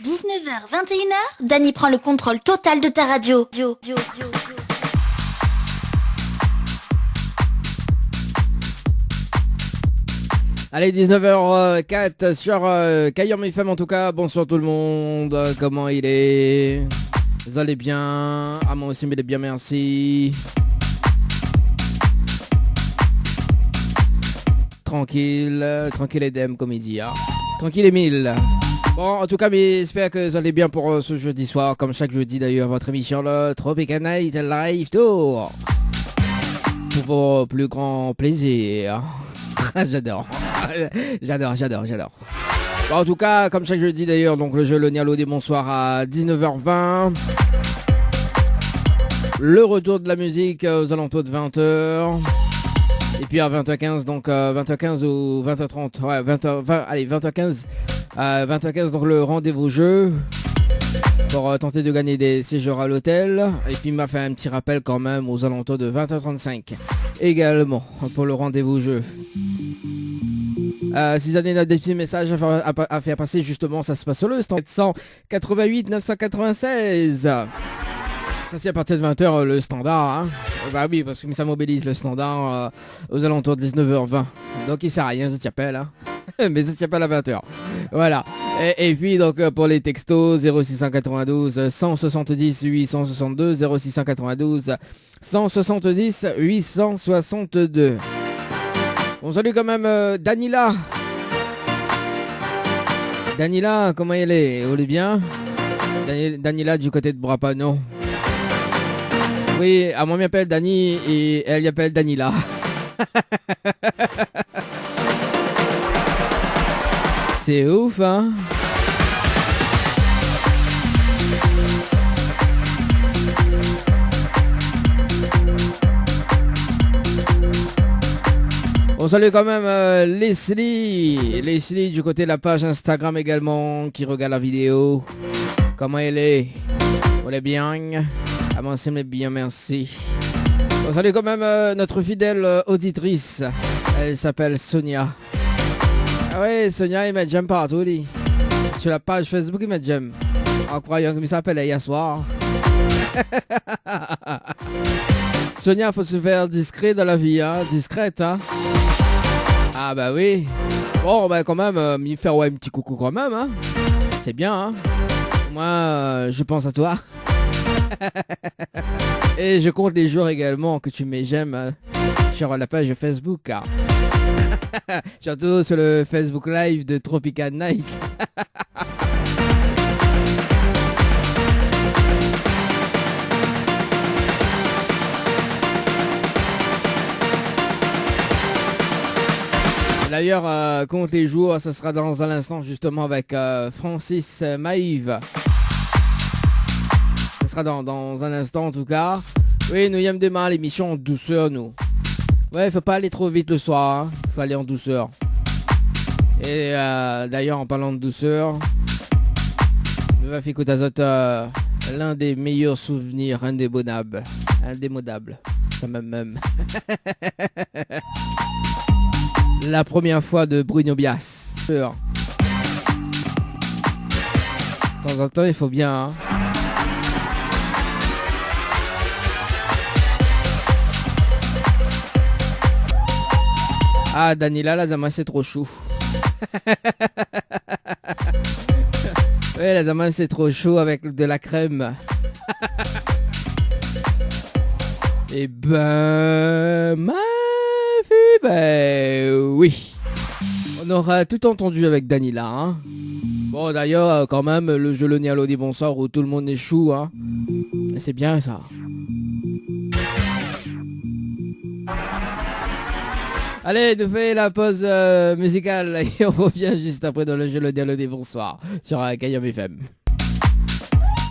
19h, 21h, Dany prend le contrôle total de ta radio. Allez, 19h04 sur Kayam FM en tout cas. Bonsoir tout le monde, comment il est? Vous allez bien? Ah, moi aussi, mais bien, merci. Tranquille et dem comme il dit. Hein. Tranquille et mille. Bon, en tout cas, mais j'espère que vous allez bien pour ce jeudi soir, comme chaque jeudi d'ailleurs, votre émission, le Tropical Night Live Tour. Pour vos plus grands plaisirs. J'adore. Bon, en tout cas, comme chaque jeudi d'ailleurs, donc le jeu Le Nialo des bonsoirs à 19h20. Le retour de la musique aux alentours de 20h. Et puis à 20h15, donc 20h15 ou 20h30, ouais, 20h15, 20h15, donc le rendez-vous jeu pour tenter de gagner des séjours à l'hôtel. Et puis il m'a fait un petit rappel quand même aux alentours de 20h35 également pour le rendez-vous jeu. Si vous avez des petits messages à faire passer, justement, ça se passe sur le stand 788 996. Ça c'est à partir de 20h le standard. Hein. Bah oui, parce que ça mobilise le standard aux alentours de 19h20. Donc il sert à rien, je t'appelle. Hein. Mais je t'appelle à 20h. Voilà. Et puis donc pour les textos 0692 170 862 0692 170 862. On salue quand même Danila. Danila, comment elle est? Elle est bien? Danila du côté de Brapano. Oui, à moi m'appelle Dani et elle y appelle Danila. C'est ouf, hein? On salue quand même Leslie du côté de la page Instagram également qui regarde la vidéo. Comment elle est? Elle est bien? Ah moi c'est bien, merci. On salue quand même notre fidèle auditrice. Elle s'appelle Sonia. Ah ouais, Sonia, il met j'aime partout, lui. Sur la page Facebook, il met j'aime. En croyant qu'il s'appelle hier soir. Sonia, faut se faire discret dans la vie, hein. Discrète, hein. Ah bah oui. Bon, bah quand même, me faire ouais, un petit coucou quand même, hein. C'est bien, hein. Moi, je pense à toi. Et je compte les jours également que tu mets j'aime sur la page Facebook. Hein. Surtout sur le Facebook Live de Tropical Night. D'ailleurs, compte les jours, ça sera dans un instant justement avec Francis Maïve. Ça sera dans un instant en tout cas. Oui, nous y aimons démarrer l'émission en douceur, nous. Ouais, faut pas aller trop vite le soir, hein. Faut aller en douceur. Et d'ailleurs, en parlant de douceur, me va faire azote l'un des meilleurs souvenirs indémodables. Ça même. La première fois de Bruno Bias. De temps en temps, il faut bien. Hein. Ah, Danila, la Zama, c'est trop chou. Ouais, la Zama, c'est trop chaud avec de la crème. Et ben, ma fille, ben oui. On aura tout entendu avec Danila. Hein. Bon, d'ailleurs, quand même, le jeu Le Nialo dit bonsoir où tout le monde est chou. Hein. C'est bien ça. Allez, nous fait la pause musicale et on revient juste après dans le jeu Le Nialo des bonsoirs sur Kayam FM.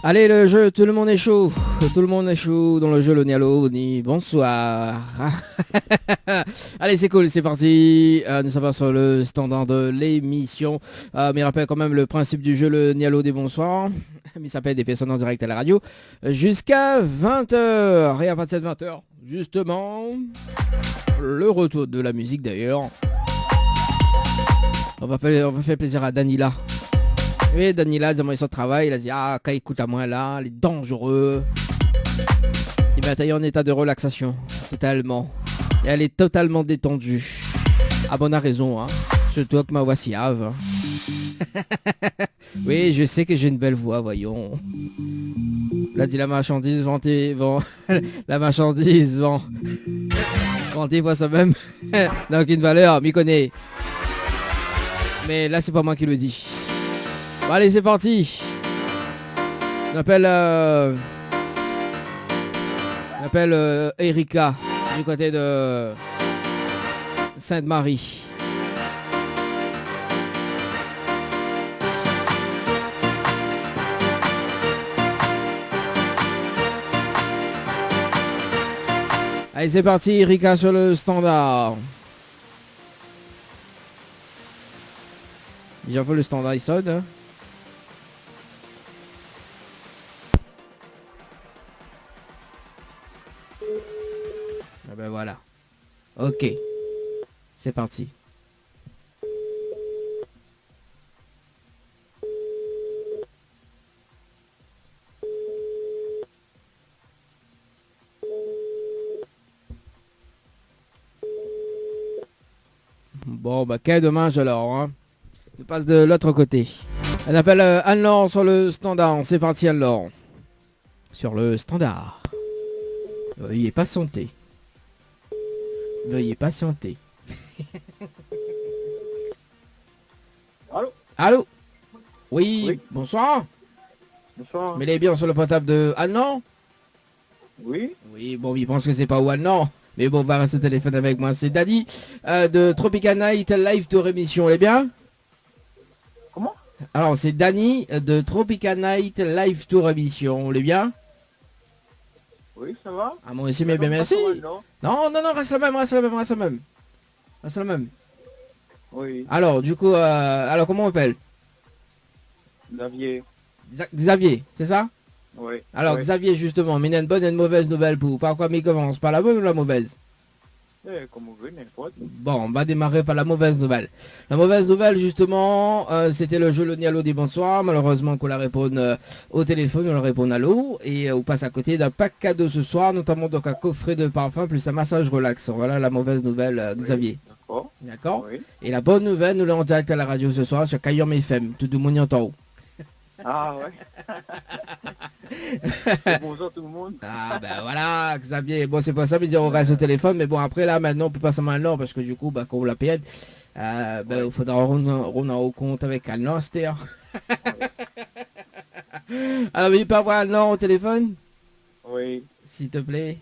Allez, le jeu, tout le monde est chaud. Tout le monde est chaud dans le jeu Le Nialo dit bonsoir. Allez, c'est cool, c'est parti. Nous sommes sur le standard de l'émission. Mais rappelle quand même le principe du jeu Le Nialo des bonsoirs. Il s'appelle des personnes en direct à la radio jusqu'à 20h. Et à partir de 20h, justement, le retour de la musique d'ailleurs. On va faire plaisir à Danila. Oui, Daniela, il son travail, il a dit, ah, quand il écoute à moi là, il est dangereux. Et bien, elle est en état de relaxation, totalement. Et elle est totalement détendue. Ah bon, on a raison, hein. Surtout que ma voix si ave. Oui, je sais que j'ai une belle voix, voyons. Là, dit la marchandise, vantée, la marchandise, vantée pour soi-même. N'a aucune valeur, m'y connaît. Mais là, c'est pas moi qui le dis. Bon, allez, c'est parti. On appelle Erika du côté de Sainte-Marie. Allez, c'est parti, Erika sur le standard. Déjà fait le standard, il sonne. Hein. Ah ben voilà. Ok. C'est parti. Bon, bah quel dommage alors. Hein. Je passe de l'autre côté. On appelle Anne-Laure sur le standard. C'est parti Anne-Laure. Sur le standard. Veuillez patienter. Veuillez patienter. Allô? Allô? Oui, Oui. Bonsoir. Bonsoir. Mais il est bien sur le portable de Anne-Laure? Oui? Oui, bon, il pense que c'est pas où Anne-Laure. Mais bon, on va rester au téléphone avec moi. C'est Daddy de Tropical Night Live Tour Émission. Elle est bien? Comment? Alors, c'est Danny de Tropical Night Live Tour Émission. Elle est bien? Oui, ça va? Ah, moi aussi, mais bien merci. Non? Non, non, non, reste le même, reste le même, reste le même. Reste le même. Oui. Alors, du coup, alors comment on appelle? Xavier. Xavier, c'est ça? Oui. Alors, oui. Xavier, justement, mais il y a une bonne et une mauvaise nouvelle pour vous. Par quoi mais commence? Par la bonne ou la mauvaise? Comme vous voulez, n'importe. Bon, on va démarrer par la mauvaise nouvelle. La mauvaise nouvelle, justement, c'était le jeu Le Nialo des bonsoirs. Malheureusement, qu'on la réponde au téléphone, on la répond à l'eau. Et on passe à côté d'un pack cadeau ce soir, notamment donc un coffret de parfum plus un massage relaxant. Voilà la mauvaise nouvelle, Xavier. D'accord. D'accord? Oui. Et la bonne nouvelle, nous l'avons en direct à la radio ce soir sur Kayom FM. Tout le monde y entend. Ah ouais. Bonjour tout le monde. Ah ben voilà, Xavier. Bon, c'est pas ça, mais dire on reste au téléphone. Mais bon, après là, maintenant, on peut pas s'en maintenant parce que du coup, bah, quand on la paye, il faudra rendre au compte avec Allan, c'était. Alors, il peut avoir Allan au téléphone, Oui. s'il te plaît.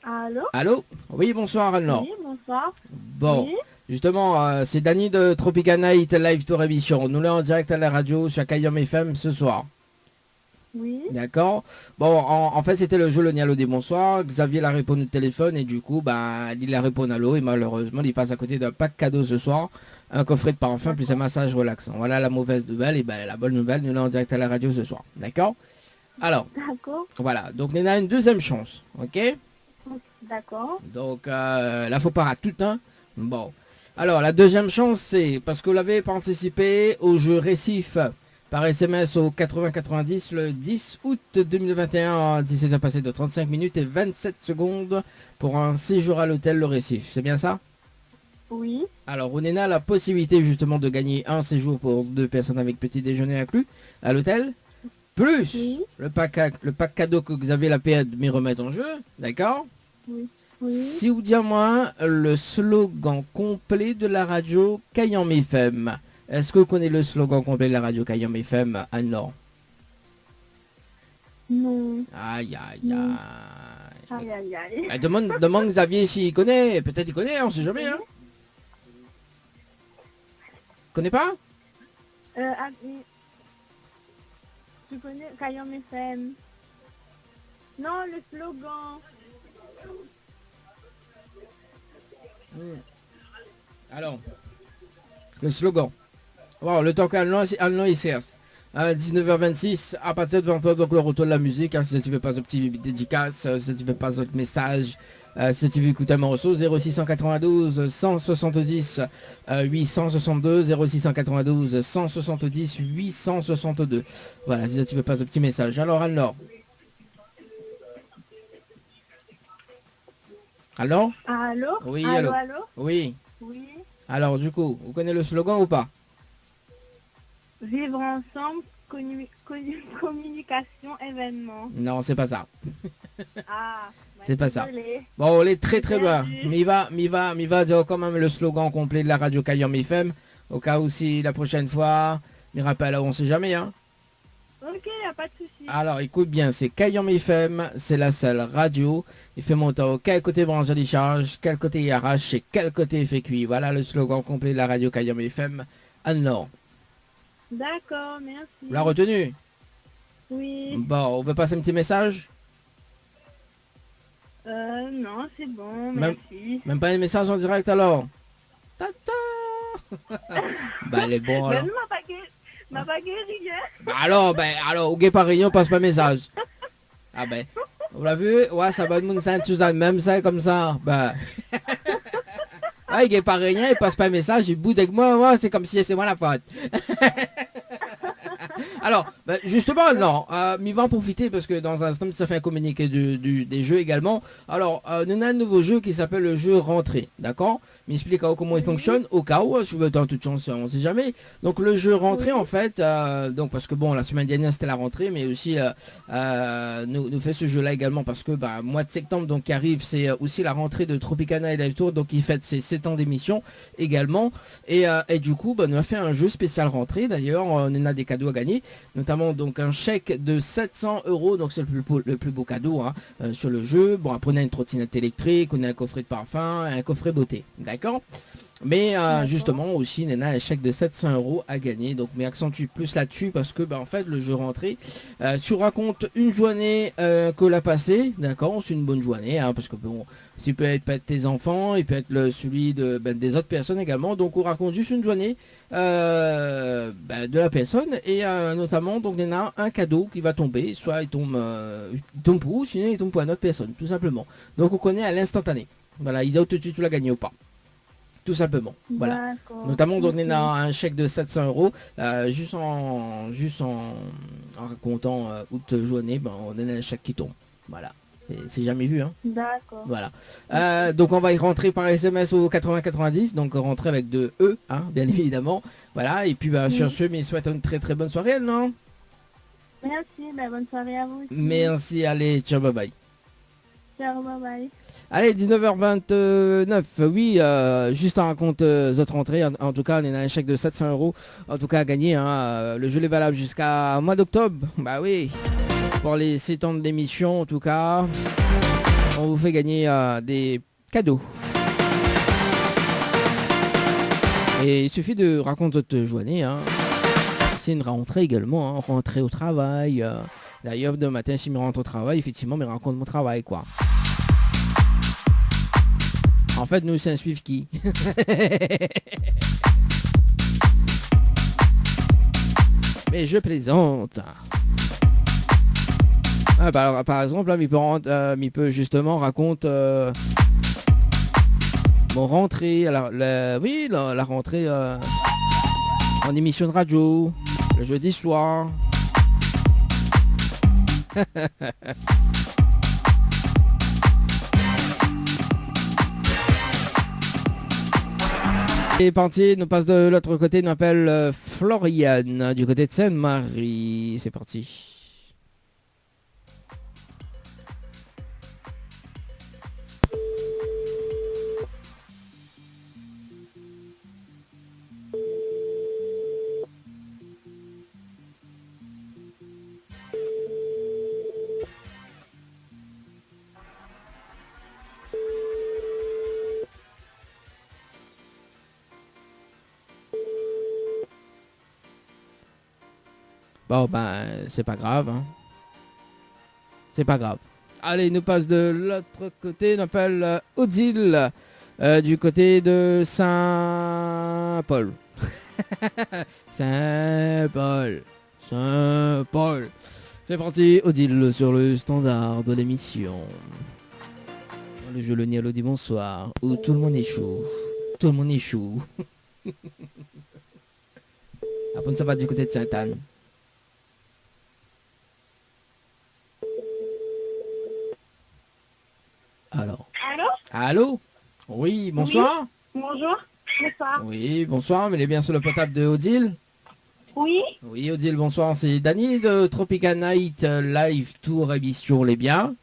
Allô? Allô? Oui, bonsoir, Allan. Oui, bonsoir. Bon. Oui. Justement, c'est Danny de Tropical Night Live Tour Émission. Nous l'avons en direct à la radio sur Kayom FM ce soir. Oui. D'accord. Bon, en fait, c'était le jeu Le Nialo des bonsoirs. Xavier l'a répondu au téléphone et du coup, bah, il a répondu à l'eau et malheureusement, il passe à côté d'un pack cadeau ce soir. Un coffret de parfum plus un massage relaxant. Voilà la mauvaise nouvelle et ben la bonne nouvelle, nous l'avons en direct à la radio ce soir. D'accord. Alors, D'accord. voilà. Donc, on a une deuxième chance. Ok. D'accord. Donc, là, faut pas rater tout, hein. Bon. Alors, la deuxième chance, c'est parce que vous l'avez participé au jeu Récif par SMS au 8090 le 10 août 2021, 17 heures passées de 35 minutes et 27 secondes pour un séjour à l'hôtel Le Récif. C'est bien ça? Oui. Alors, on a la possibilité justement de gagner un séjour pour 2 personnes avec petit déjeuner inclus à l'hôtel, plus Oui. le pack cadeau que Xavier Lapierre me remet en jeu, d'accord? Oui. Si vous dites moi le slogan complet de la radio Kayom FM. Est-ce que vous connaissez le slogan complet de la radio Kayom FM, Anne-Laure? Non. Aïe, aïe, Non. aïe. Aïe, aïe, aïe. Demande Xavier s'il connaît. Peut-être il connaît, on sait jamais. Hein. Connais pas? Tu connais Kayom FM? Non, le slogan. Alors, le slogan. Bon, le temps qu'Anne-Laure il cherche. À 19h26, à partir de 20h, donc le retour de la musique. Hein, si tu veux pas un petit dédicace, si tu veux pas un message, si tu veux écouter un morceau, 0692 170 862, 0692 170 862. Voilà, si tu veux passer un petit message. Alors, Anne-Laure. Alors? Allô? Oui, allô, allô. allô? Oui. Oui. Alors, du coup, vous connaissez le slogan ou pas? Vivre ensemble, communication, événement. Non, c'est pas ça. Ah, C'est pas ça. désolée. Bon, on est très très bien. Perdu. Mais il va dire quand même le slogan complet de la radio Kayam FM. Au cas où si la prochaine fois, me rappelle, on sait jamais, hein. Ok, y a pas de souci. Alors, écoute bien, c'est Kayam FM, c'est la seule radio. Il fait monter quel côté branche de charge, quel côté il arrache et quel côté il fait cuit. Voilà le slogan complet de la radio Kayam FM. Anne-Laure, D'accord, merci. vous l'avez retenu? Oui. Bon, on veut passer un petit message? Non, c'est bon, Même- merci. Même pas un message en direct alors? Tata. Bah, elle est bon Mais alors. ne m'a pas guéri, hein. Bah alors, au Gué Paris, on passe pas message. Ah ben, vous l'avez vu? Ouais, ça va de monde, ça, tout ça, même ça, comme ça. Bah. Ouais, Gué Paris, il passe pas message, il boude avec moi, c'est comme si c'est moi la faute. Alors, bah, justement, non, m'y va en profiter parce que dans un instant, ça fait un communiqué des jeux également. Alors, nous avons un nouveau jeu qui s'appelle le jeu rentrée, d'accord? M'explique comment il fonctionne, au cas où, je veux dans toute chance, on sait jamais. Donc, le jeu rentrée, en fait, donc parce que bon, la semaine dernière, c'était la rentrée, mais aussi, nous fait ce jeu-là également parce que, bah, mois de septembre, donc, qui arrive, c'est aussi la rentrée de Tropicana et Live Tour, donc, il fête ses 7 ans d'émission également. Et du coup, bah, on a fait un jeu spécial rentrée, d'ailleurs, on a des cadeaux à gagner, notamment donc un chèque de 700 €, donc c'est le plus beau cadeau hein, sur le jeu. Bon, après on a une trottinette électrique, on a un coffret de parfum, un coffret beauté, d'accord? Mais justement aussi, on a un chèque de 700 € à gagner, donc mais accentue plus là-dessus parce que bah, en fait le jeu rentré, tu racontes une journée que l'a passée, d'accord? C'est une bonne journée, hein, parce que bon, ça peut être tes enfants, il peut être celui des autres personnes également, donc on raconte juste une journée de la personne et notamment donc il y en a un cadeau qui va tomber, soit il tombe pour vous, sinon il tombe pour une autre personne, tout simplement. Donc on connaît à l'instantané. Voilà, il a tout de suite tu l'as gagné ou pas. Tout simplement, voilà. D'accord. Notamment donc on a un chèque de 700 €, juste en racontant août journée, ben, on a un chèque qui tombe. Voilà, c'est jamais vu, hein. D'accord. Voilà. Donc on va y rentrer par SMS au 8090, donc rentrer avec 2 E, hein, bien évidemment. Voilà, et puis sur ce, mais souhaite une très très bonne soirée, non? Merci, bonne soirée à vous aussi. Merci, allez, ciao, bye bye. Ciao, bye bye. Allez, 19h29, oui, juste en raconte votre rentrée, en tout cas, on a un chèque de 700 €, en tout cas à gagner, hein, le jeu est valable jusqu'à mois d'octobre, bah oui, pour les 7 ans d'émission, en tout cas, on vous fait gagner des cadeaux. Et il suffit de raconter votre journée, hein. C'est une rentrée également, hein, rentrée au travail, d'ailleurs, demain matin, si je me rentre au travail, effectivement, je raconte mon travail, quoi. En fait, nous, c'est un suive qui. Mais je plaisante. Ah, bah, alors, par exemple, là, il peut justement raconter mon rentrée. Alors, la rentrée en émission de radio, le jeudi soir. Et parti, nous passe de l'autre côté, nous appelle Floriane, du côté de Sainte-Marie. C'est parti. Bon, ben, c'est pas grave. Hein. C'est pas grave. Allez, il nous passe de l'autre côté. On appelle Odile, du côté de Saint-Paul. Saint-Paul. Saint-Paul. C'est parti, Odile, sur le standard de l'émission. Le jeu Le Nialo dit bonsoir. Où tout le monde est chaud. Tout le monde est chaud. Après, ça va du côté de Sainte-Anne. Alors. Allô? Allô? Oui, bonsoir. Bonjour. Bonsoir. Oui, bonsoir, mais il est bien sur le portable de Odile. Oui? Oui, Odile, bonsoir, c'est Dany de Tropical Night Live Tour émission Les Biens.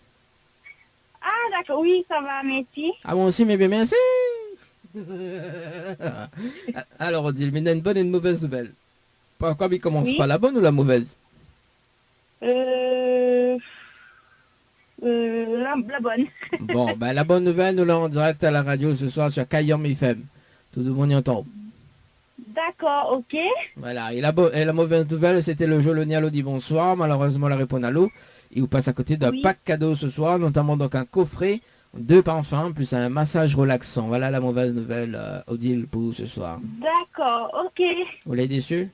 Ah, d'accord. Oui, ça va, merci. Ah, moi aussi, mais bien merci. Alors, Odile, mais il y a une bonne et une mauvaise nouvelle. Pourquoi il commence Oui. pas la bonne ou la mauvaise? La bonne. Bon, ben la bonne nouvelle, nous l'avons en direct à la radio ce soir sur Kayom FM. Tout le monde y entend. D'accord, ok. Voilà, et la mauvaise nouvelle, c'était le jeu Le Nialo dit bonsoir. Malheureusement, la réponse à l'eau. Il vous passe à côté d'un Oui. pack cadeau ce soir, notamment donc un coffret, 2 parfums, plus un massage relaxant. Voilà la mauvaise nouvelle, Odile, pour vous ce soir. D'accord, ok. Vous l'avez déçu?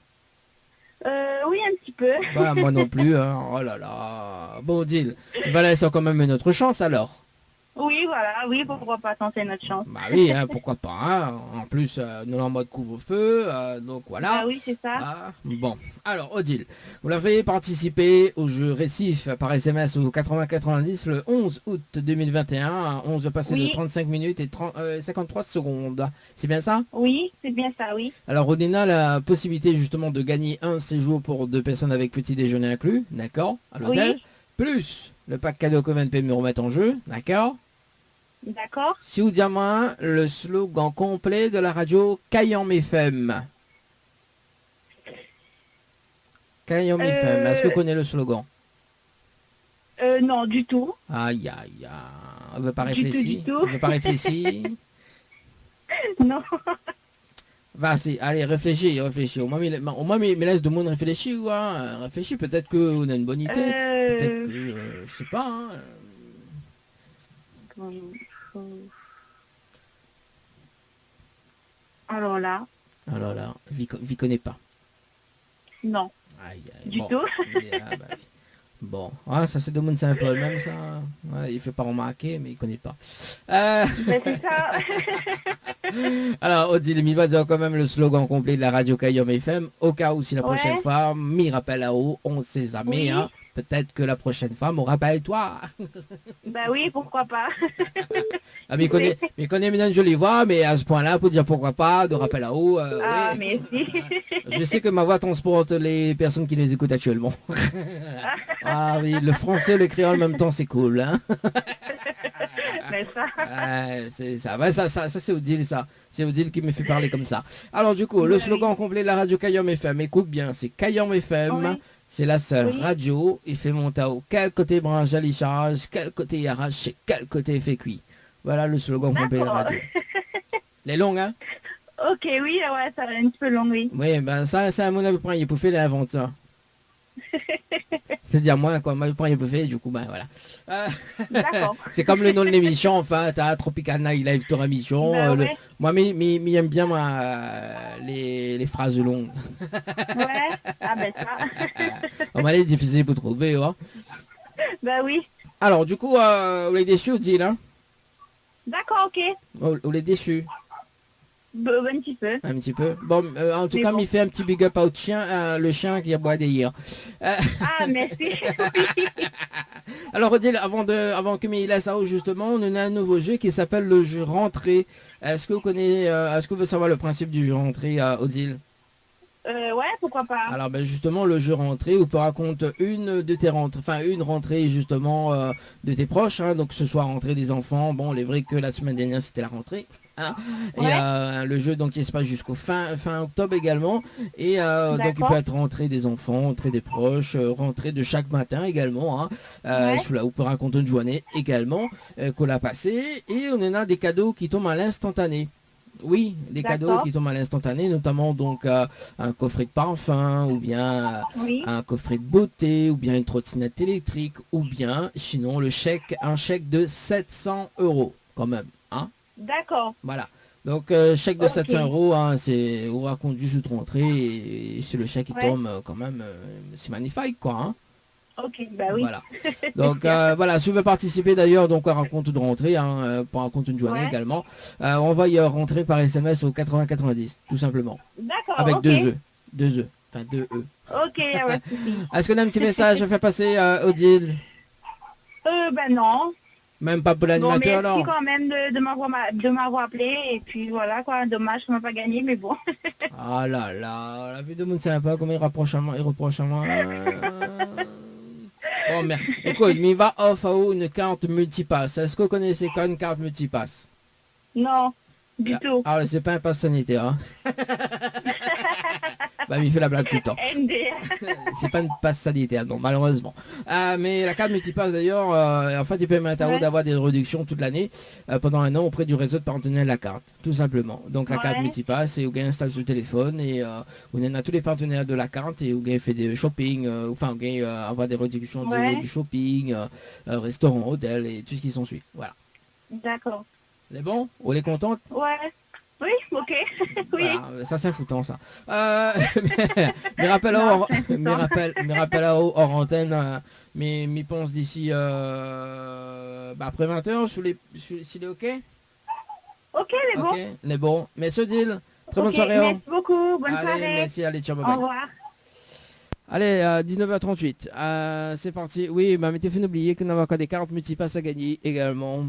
Oui, un petit peu. Bah, moi non plus, hein. Oh là là. Bon, Odile, voilà, c'est quand même une autre chance alors. Oui, voilà, oui, pourquoi pas tenter notre chance. Bah oui, hein, pourquoi pas. Hein. En plus, nous sommes en mode couvre-feu, donc voilà. Ah oui, c'est ça. Ah, bon, alors Odile, vous l'avez participé au jeu Récif par SMS au 8090 le 11 août 2021, 11 passé Oui. de 35 minutes et 53 secondes. C'est bien ça? Oui, c'est bien ça, oui. Alors Odina a la possibilité justement de gagner un séjour pour 2 personnes avec petit déjeuner inclus, d'accord, à l'hôtel, Oui. plus le pack cadeau que VNP me remettre en jeu, d'accord. D'accord. Si vous dites moi le slogan complet de la radio Kayom FM. Kayom FM, est-ce que vous connaissez le slogan? Non, du tout. Aïe aïe aïe, on ne veut pas Du tout, réfléchir. du tout. On ne veut pas réfléchir. Non. Vas-y, allez, réfléchis. Au moins, mais laisse tout le monde réfléchir. Hein. Réfléchis, peut-être que vous avez une bonne idée. Peut-être que, je sais pas. Hein. Alors là, Alors là, vie connaît pas. non, Aïe, aïe, du bon. tout. Ah, bah, oui. Bon, ah, ça c'est de monde, c'est un peu le même ça. Ouais, il fait pas remarquer, mais il connaît pas. Ben, c'est ça. Alors, Odile, mi va dire quand même le slogan complet de la radio Kayom FM. Au cas où, si la prochaine Ouais. fois, m'y rappelle à haut, on ne sait jamais. Oui. Hein. Peut-être que la prochaine fois, m'en rappelle toi. Ben oui, pourquoi pas. Ah, mais il connaît bien une jolie voix, mais à ce point-là, pour dire pourquoi pas, de rappel à haut. Ah, ouais. merci. Je sais que ma voix transporte les personnes qui les écoutent actuellement. Ah oui, le français et le créole en même temps, c'est cool. Hein. Ben ça. C'est ça. Ouais, ça c'est Odile, ça. C'est Odile qui me fait parler comme ça. Alors du coup, le Oui. slogan complet de la radio Kayom FM, écoute bien, c'est Kayom FM. Oui. C'est la seule Oui. radio. Il fait monter au quel côté branche à charge, quel côté il arrache, et quel côté il fait cuit. Voilà le slogan complet de la radio. Les longues, hein? Ok, oui, ouais, ça va un petit peu long, oui. Oui, ben ça, c'est à mon avis, il peut faire l'inventeur. C'est-à-dire moi, quoi, moi, il peut faire, du coup, ben voilà. D'accord. C'est comme le nom de l'émission, enfin, t'as Tropical Night Live Tour émission. Ben ouais. Moi, mais j'aime bien, moi, les phrases longues. Ouais. Ah ben ça. On va aller difficile pour trouver, hein. Ben oui. Alors, du coup, vous êtes déçu, Odile, hein? D'accord, ok. Vous êtes déçu, Un petit peu. un petit peu. Bon, en tout Mais cas, bon. il fait un petit big up au chien, le chien qui aboie hier. Ah, merci. Alors Odile, avant que il laisse ça, justement, on a un nouveau jeu qui s'appelle le jeu rentrée. Est-ce que vous connaissez, est-ce que vous savez le principe du jeu rentrée, Odile? Ouais, pourquoi pas. Alors ben justement, le jeu rentrée, où tu racontes une de tes rentrées, enfin une rentrée justement de tes proches, hein, donc que ce soit rentrée des enfants. Bon, il est vrai que la semaine dernière c'était la rentrée. Hein, Ouais. et le jeu donc il se passe jusqu'au fin octobre également, et donc il D'accord. peut être rentrée des enfants, rentrée des proches, rentrée de chaque matin également, hein, Ouais. on peut raconter une journée également qu'on a passée, et on en a des cadeaux qui tombent à l'instantané. Oui, des cadeaux D'accord. qui tombent à l'instantané, notamment donc un coffret de parfum, ou bien Oui. un coffret de beauté, ou bien une trottinette électrique, ou bien sinon un chèque de 700 € quand même, hein. D'accord. Voilà. Donc chèque de Ok. 700 € hein, c'est on raconte juste rentrée, et c'est le chèque qui Ouais. tombe quand même, c'est magnifique quoi, hein. Ok, bah oui. Voilà. Donc voilà, si vous voulez participer d'ailleurs donc à un compte de rentrée, hein, pour un compte d'une journée Ouais. également, on va y rentrer par SMS au 80-90, tout simplement. D'accord, Avec ok. 2 E. Enfin 2 E. Ok, y a pas de souci. Est-ce qu'on a un petit message à faire passer à Odile? Ben non. Même pas pour Bon, l'animateur merci alors? quand même de m'avoir appelé. Et puis voilà, quoi. Dommage qu'on n'a pas gagné, mais bon. Ah là là, la vie de monde sympa, comment il reproche à moi. Bon, mais écoute, mais il va offre à une carte multipass. Est-ce que vous connaissez quoi une carte multipass? Non, du tout. Ah, c'est pas un pass sanitaire, hein. Bah, il fait la blague tout le temps. ND. C'est pas une passe sanitaire, non, malheureusement. Mais la carte multipass d'ailleurs, en fait, il permet à vous Ouais. d'avoir des réductions toute l'année pendant un an auprès du réseau de partenaires de la carte, tout simplement. Donc la carte Ouais. multipass, et vous gagnez installe sur le téléphone et vous en a tous les partenaires de la carte et vous gagnez fait des shopping, enfin vous gagnez avoir des réductions Ouais. du shopping, restaurant, hôtel et tout ce qui s'ensuit. Voilà. D'accord. C'est bon? On est contente? Ouais. Oui, ok. Oui. Voilà, ça c'est foutant ça. Mais rappel Non, hors, c'est foutant. mais rappel hors antenne, mais pense d'ici après 20h, s'il est ok? Ok, mais bon. Ok, mais bon. Mais ce deal, très bonne Ok, soirée. merci beaucoup. Bonne Allez, soirée. merci, allez, ciao, bye Au bye. revoir. Allez, 19h38, c'est parti. Oui, bah, mettez fin d'oublier qu'on a encore des cartes multipass à gagner également.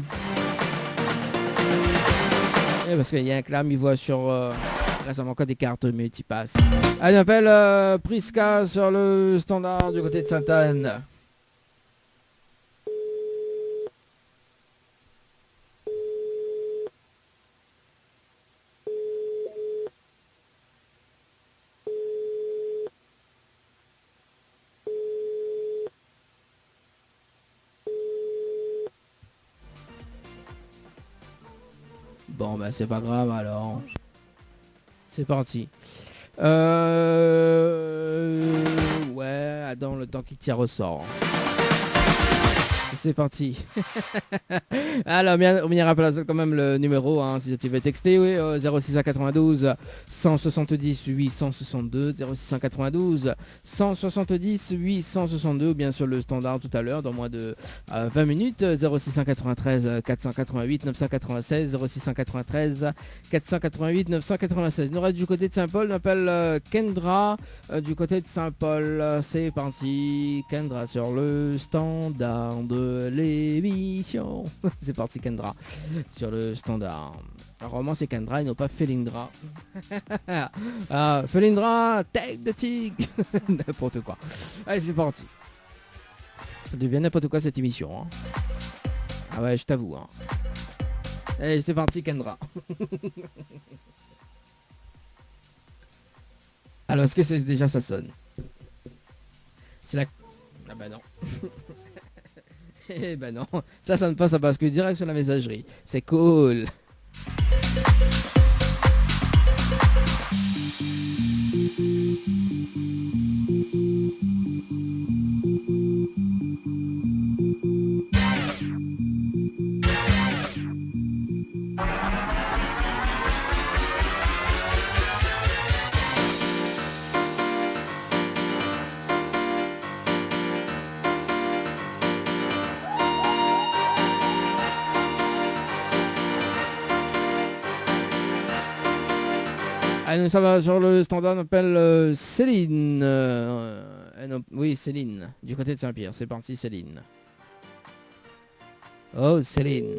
Et parce qu'il y a un clam, il voit sur récemment encore des cartes multipass. Allez, on appelle Priska sur le standard du côté de Sainte-Anne. Bon, bah c'est pas grave alors. C'est parti. Ouais, attends le temps qu'il tire au sort. C'est parti. Alors, on rappelle quand même le numéro, hein, si tu veux texter, oui, 0692 170 862, 0692 170 862, ou bien sûr le standard tout à l'heure, dans moins de 20 minutes, 0693 488 996, 0693 488 996. Nous reste du côté de Saint-Paul, on appelle Kendra du côté de Saint-Paul. C'est parti, Kendra sur le standard de l'émission. C'est parti Kendra sur le standard. Normalement c'est Kendra et non pas Felindra. Felindra, take the tig. N'importe quoi. Allez, c'est parti. Ça devient n'importe quoi cette émission, hein. Ah ouais, je t'avoue, hein. Allez, c'est parti Kendra. Alors, est-ce que c'est déjà ça sonne? C'est la... Ah bah non. Eh bah non, ça sonne pas, ça passe que direct sur la messagerie. C'est cool. Allez, nous sommes sur le standard, on appelle Céline. Oui, Céline, du côté de Saint-Pierre. C'est parti, Céline. Oh, Céline.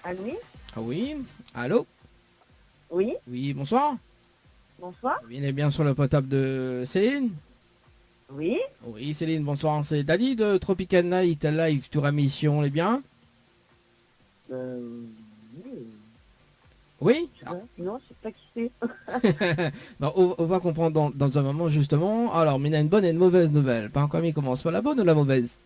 Allô, oui? Ah oui, allô? Oui, Oui, bonsoir. bonsoir. Oui, on est bien sur le potable de Céline. Oui, Oui, Céline, bonsoir. C'est Dali de Tropical Night Live Tour à Mission, on est bien? oui. Oui? Je sais pas. Non, je sais pas qui c'est. Bon, on va comprendre dans un moment justement. Alors, mais il y a une bonne et une mauvaise nouvelle. Pas encore, mais il commence par la bonne ou la mauvaise?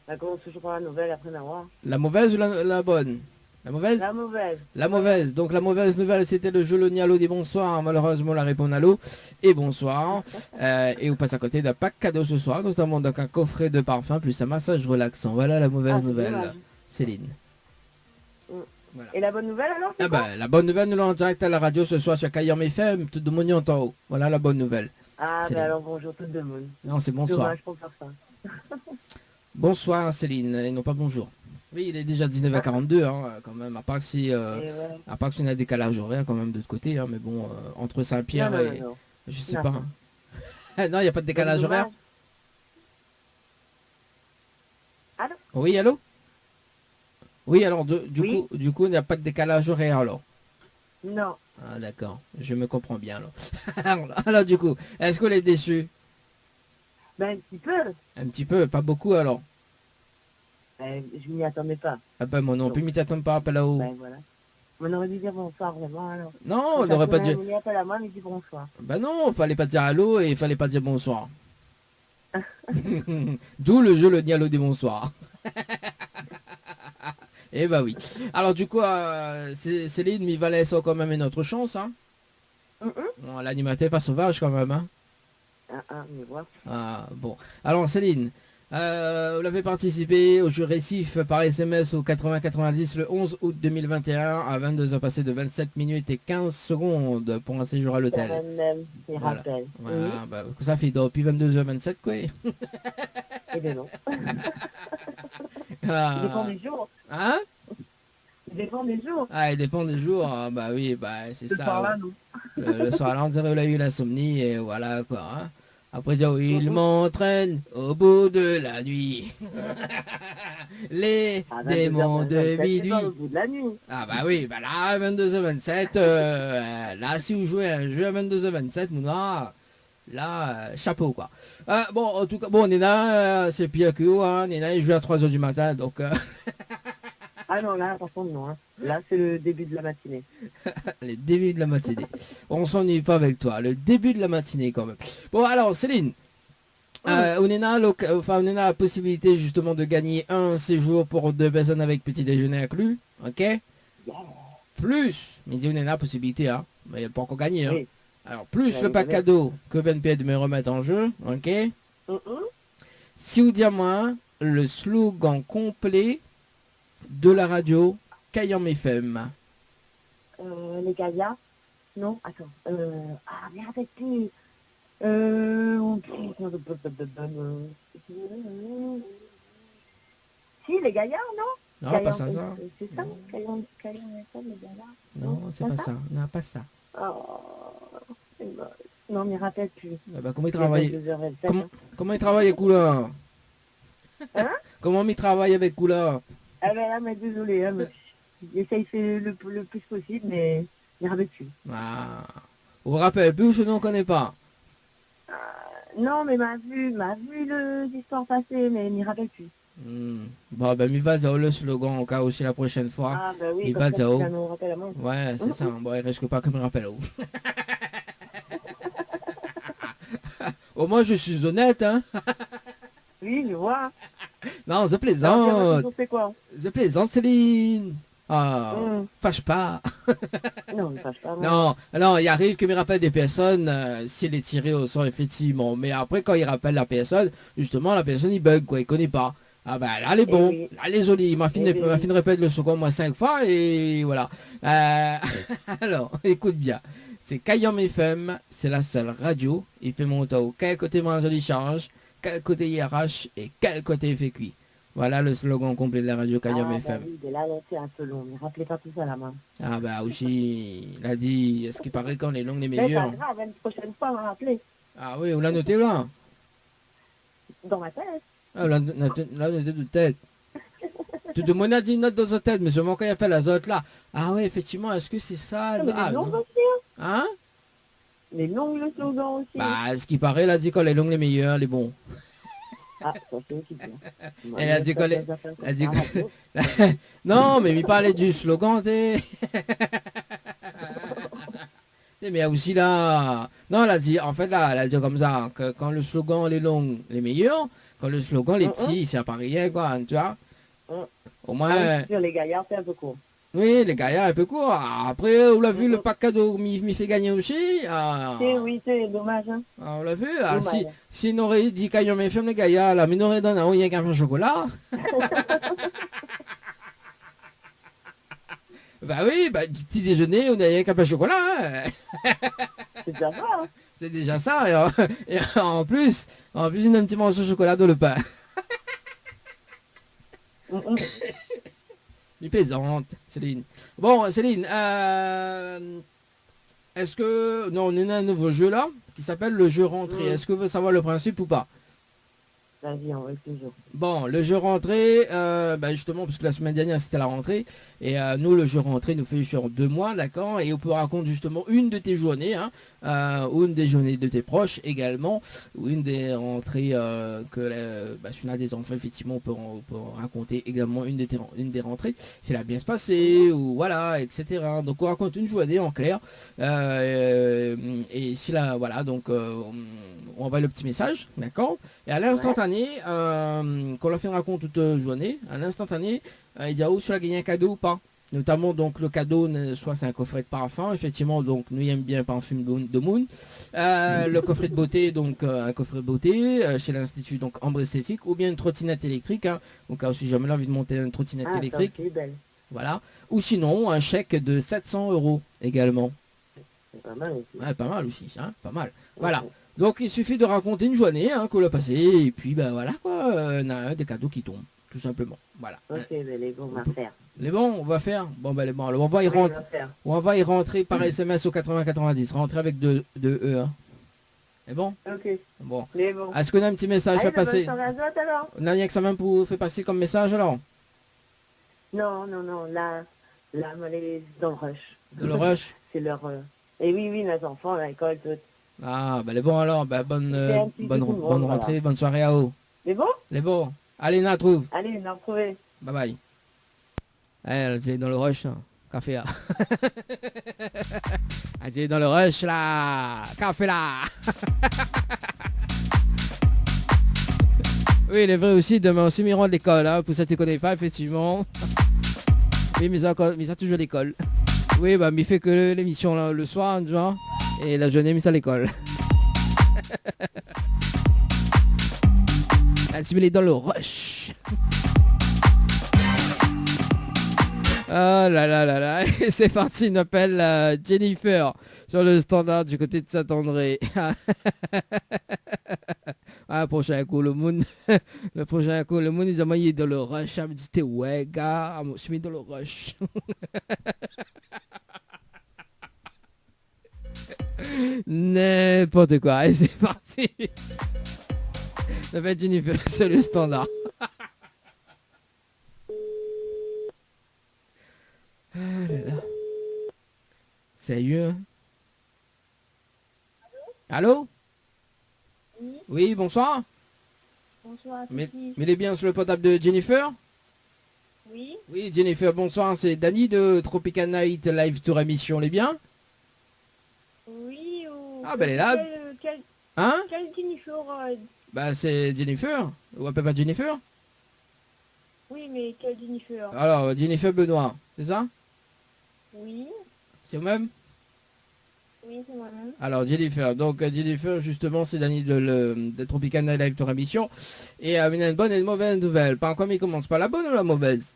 Ça commence toujours par la nouvelle après m'avoir. La mauvaise ou la bonne? La mauvaise? La mauvaise. La mauvaise. Donc la mauvaise nouvelle, c'était le jeu Le Nialo des bonsoirs. Malheureusement, la réponse à l'eau et bonsoir. Et on passe à côté d'un pack cadeau ce soir, notamment donc un coffret de parfum plus un massage relaxant. Voilà la mauvaise Ah, c'est nouvelle, dommage. Céline. Et la bonne nouvelle alors c'est Ah quoi bah, la bonne nouvelle, nous l'avons en direct à la radio ce soir sur Kayam FM, tout de Moignon en haut. Voilà la bonne nouvelle. Ah, Céline. bah alors bonjour tout le monde. Non, c'est bonsoir. Dommage pour faire ça. Bonsoir Céline, et non pas bonjour. Oui, il est déjà 19h42 hein, quand même, à part que si... Et ouais. à part que c'est un décalage horaire quand même de l'autre côté, hein, mais bon, entre Saint-Pierre Non, non, et... non, non. Je sais Non. pas. Non, il n'y a pas de décalage Bonne horaire. dommage. Allô? Oui, allô? Oui, alors Oui. du coup, il n'y a pas de décalage horaire alors. Non. Ah d'accord, je me comprends bien alors. Alors du coup, est-ce qu'on est déçu? Ben un petit peu. Un petit peu, pas beaucoup alors. Ben, je m'y attendais pas. Ah ben moi non plus, mais t'attends pas, appel là-haut. Ben voilà. On aurait dû dire bonsoir vraiment alors. Non, on n'aurait pas dit... On appelle à moi, mais dit bonsoir. Ben non, fallait pas dire allô et il fallait pas dire bonsoir. D'où le jeu Le Nialo des bonsoirs. Eh bah oui. Alors du coup, Céline, il va laisser quand même une autre chance. Hein. Bon, l'animateur pas sauvage quand même. Hein. Mais voilà. Ah, bon. Alors Céline, vous l'avez participé au jeu récif par SMS au 80-90 le 11 août 2021 à 22h passées de 27 minutes et 15 secondes pour un séjour à l'hôtel. Même, il Voilà. rappelle. Voilà, bah, ça fait depuis 22h27 quoi. Oui. Et ben non. Ah. Il dépend des jours. Hein? Il dépend des jours. Ah, il dépend des jours. Ah, bah oui, bah c'est Ce ça. soir-là, non. Le soir-là, on dirait qu'il a eu l'insomnie et voilà quoi. Hein. Après dire, il m'entraîne au bout de la nuit. Les Ah, démons de 22h27, c'est minuit. pas au bout de la nuit. Ah bah oui, bah là, 22h27, là, si vous jouez à un jeu à 22h27, Mouna, là, chapeau quoi. Bon, en tout cas, bon, Nena, c'est pire que vous, hein. Nena, il joue à 3h du matin, donc... Ah non, là, par contre, non. Hein. Là, c'est le début de la matinée. le début de la matinée. On s'ennuie pas avec toi, le début de la matinée quand même. Bon, alors, Céline, on a la possibilité justement de gagner un séjour pour 2 personnes avec petit déjeuner inclus, ok? Plus, mais on a la possibilité, hein, mais il n'a pas encore gagné, hein. Oui. Alors, plus Ouais, le pack oui, cadeau que Ben Pied me remettre en jeu, ok? Si vous dites moi le slogan complet de la radio Kayam FM. Les Gaïas. Non, attends. Mais arrête plus. Si, les Gaillards, non? Non, pas ça, ça. C'est ça? Caillon FM, les Gaillards. Non, c'est pas ça. Non, pas ça. Oh, non, mais rappelle plus. Ah bah, comment il travaille 22h27, Comment- hein. Comment il travaille avec Couleur? Hein? Comment il travaille avec Couleur? Ah ben là, mais désolé, hein, mais j'essaye de faire le plus possible, mais il ne rappelle plus. Ah. Vous vous rappelez plus ou sinon on connaît pas? Non, mais m'a vu l'histoire passer, mais il n'y rappelle plus. Bon, ben, il va dire le slogan au cas aussi la prochaine fois. Ah, ben oui, il comme va ça, dire ça nous rappelle à moi. Ouais, c'est ça. Bon, il risque pas que me rappelle. Au moins, je suis honnête, hein. Oui, je vois. Non, je Alors, plaisante. c'est quoi? Je plaisante, Céline. Ah, Mm. fâche pas. Non, ne fâche pas. moi. Non, non, il arrive qu'il me rappelle des personnes s'il est tiré au sort, effectivement. Mais après, quand il rappelle la personne, justement, la personne, il bug, quoi. Il connaît pas. Ah ben, là, elle est bon. oui. Là, elle est jolie. Il m'a fini, Eh oui. de répéter le second, moi, 5 fois. Et voilà. Alors, écoute bien. C'est Kayam FM. C'est la seule radio. Il fait mon taux. Quel côté moi, joli charge. Quel côté IRH. Et quel côté FQI. Voilà le slogan complet de la radio Kayam FM. Oui, de là, c'est un peu long, mais rappelez pas tout ça, la main. Ah bah aussi, il a dit, est-ce qu'il paraît qu'on est longs les Mais pas meilleurs? grave, une prochaine fois, on va rappeler. Ah oui, on l'a noté là. Dans ma tête. Ah, on l'a noté de tête. Tu demandes à dire une note dans sa tête, mais je manque à faire la autres là. Ah oui, effectivement, est-ce que c'est ça? Mais Ah les longues non. aussi, hein. Hein? Les longues, le slogan aussi. Bah, ce qui paraît, elle a dit qu'on est longs les meilleurs, les bons. Ah, ça c'est aussi bien. Elle a dit qu'on est- elle a dit Ah, qu'on- radio. Non, mais il parlait du slogan, t'es. Mais aussi là. Non, elle a dit, en fait là, elle a dit comme ça, que quand le slogan les longs, les meilleurs, quand le slogan les petits, c'est pas rien quoi, tu vois. Mm. Au moins. Ah oui, sur les gaillards, c'est un peu court. Oui, les gaillards un peu court. Après, on l'a vu, le pack cadeau m'y fait gagner aussi. Oui, c'est dommage. Hein. On l'a vu. Ah, Dommage. si on aurait dit qu'il y a mes films, les gaillards, là, mais on aurait donné un rien qu'un chocolat. Bah oui, bah, du petit déjeuner, on a rien qu'un pain au chocolat. Hein. C'est déjà ça. Hein. C'est déjà ça. Et en plus, on a un petit morceau de chocolat dans le pain. Il plaisante, Céline. Bon, Céline, est-ce que... Non, on a un nouveau jeu là, qui s'appelle le jeu rentrée. Est-ce que vous voulez savoir le principe ou pas? Vas-y, on va toujours. Bon, le jeu rentrée, justement, parce que la semaine dernière c'était la rentrée, et nous, le jeu rentrée nous fait sur 2 mois, d'accord, et on peut raconter justement une de tes journées, hein, ou une des journées de tes proches également, ou une des rentrées si on a des enfants, effectivement, on peut raconter également une des rentrées, si elle a bien se passer, ou voilà, etc. Donc on raconte une journée en clair, et si là, voilà, donc on envoie le petit message, d'accord, et à l'instantané, qu'on leur fait raconter toute journée, à l'instantané, il dit si tu as gagné un cadeau ou pas. Notamment donc le cadeau, soit c'est un coffret de parfum, effectivement, donc nous aimons bien parfum de Moon. Le coffret de beauté, donc un coffret de beauté chez l'Institut donc Ambre Esthétique, ou bien une trottinette électrique, hein, donc si jamais envie de monter une trottinette électrique. C'est belle. Voilà. Ou sinon un chèque de 700 € également. C'est pas mal aussi. Ouais, pas mal aussi, hein, pas mal. Voilà. Donc il suffit de raconter une journée qu'on a passée, et puis ben voilà quoi, on a des cadeaux qui tombent, tout simplement. Voilà. Ok, ben les bons, on va faire. Les bons, on va faire. Bon ben les bons, alors on va y rentrer par SMS au 80-90, rentrer avec deux E. Hein. C'est bon? Ok, Bon. les bons. Est-ce qu'on a un petit message à passer? Bonne soirée à toi, alors. On n'a rien que ça même pour faire passer comme message alors? Non, là, on est dans le rush. De le rush? C'est leur... Et oui, les enfants, l'école, tout. Ah ben les bons alors, ben bonne rentrée, voilà. bonne soirée à vous. Les bons? Les bons. Allez, na trouve. Allez, on a retrouvé. Bye bye. Elle est dans le rush, hein. Café là. Elle est dans le rush là. Café là. Oui, il est vrai aussi, demain aussi m'iront de l'école, hein. Pour ça tu connais pas, effectivement. Oui, mais ça toujours l'école. Oui, bah, il fait que l'émission là, le soir, genre. Et la journée, mais ça à l'école. Elle est dans le rush. Ah là là là là. Et c'est parti, on appelle Jennifer sur le standard du côté de Saint-André. Ah, prochain coup, le Moon. Le prochain coup, le Moon, ils ont mis dans le rush. Elle me dit, t'es ouais, gars. Je suis mis dans le rush. N'importe quoi. Allez, c'est parti. Ça va être Jennifer sur le standard. Ah là là. Sérieux, hein? Allô? Oui. Oui, bonsoir. Bonsoir, Mais c'est qui? il est bien sur le portable de Jennifer? Oui. Oui, Jennifer, bonsoir. C'est Dany de Tropical Night Live Tour Émission. Les bien? Oui, ou... Ah, ben elle est là. Hein? Quel Jennifer Bah, c'est Jennifer. Ou appelle pas Jennifer? Oui, mais quel Jennifer? Alors, Jennifer Benoît, c'est ça? Oui. C'est vous-même? Oui, c'est moi-même. Alors, Jennifer. Donc, Jennifer, justement, c'est Dany de Tropical Night Live Tour Émission. Et il y a une bonne et une mauvaise nouvelle. Par contre, il commence par la bonne ou la mauvaise?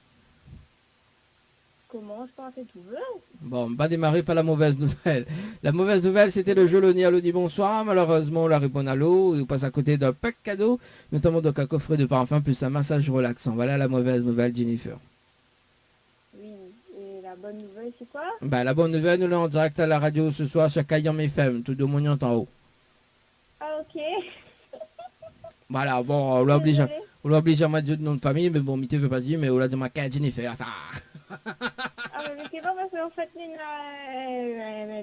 Comment je parle tout veut? Bon, on va démarrer par la mauvaise nouvelle. La mauvaise nouvelle, c'était le jeu Loni Allo dit bonsoir. Malheureusement, on la répond à l'eau. On passe à côté d'un pack cadeau, notamment donc un coffret de parfum plus un massage relaxant. Voilà la mauvaise nouvelle, Jennifer. Oui. Et la bonne nouvelle, c'est quoi? Bah, la bonne nouvelle, nous sommes en direct à la radio ce soir sur Cayam FM, tout de Moignon en haut. Ah, ok. Voilà, bon, on l'oblige à mettre le nom de famille, mais bon, Mité veut pas dire, mais on l'a dit à Jennifer, ça. Ah, mais c'est pas parce qu'en fait, Nina,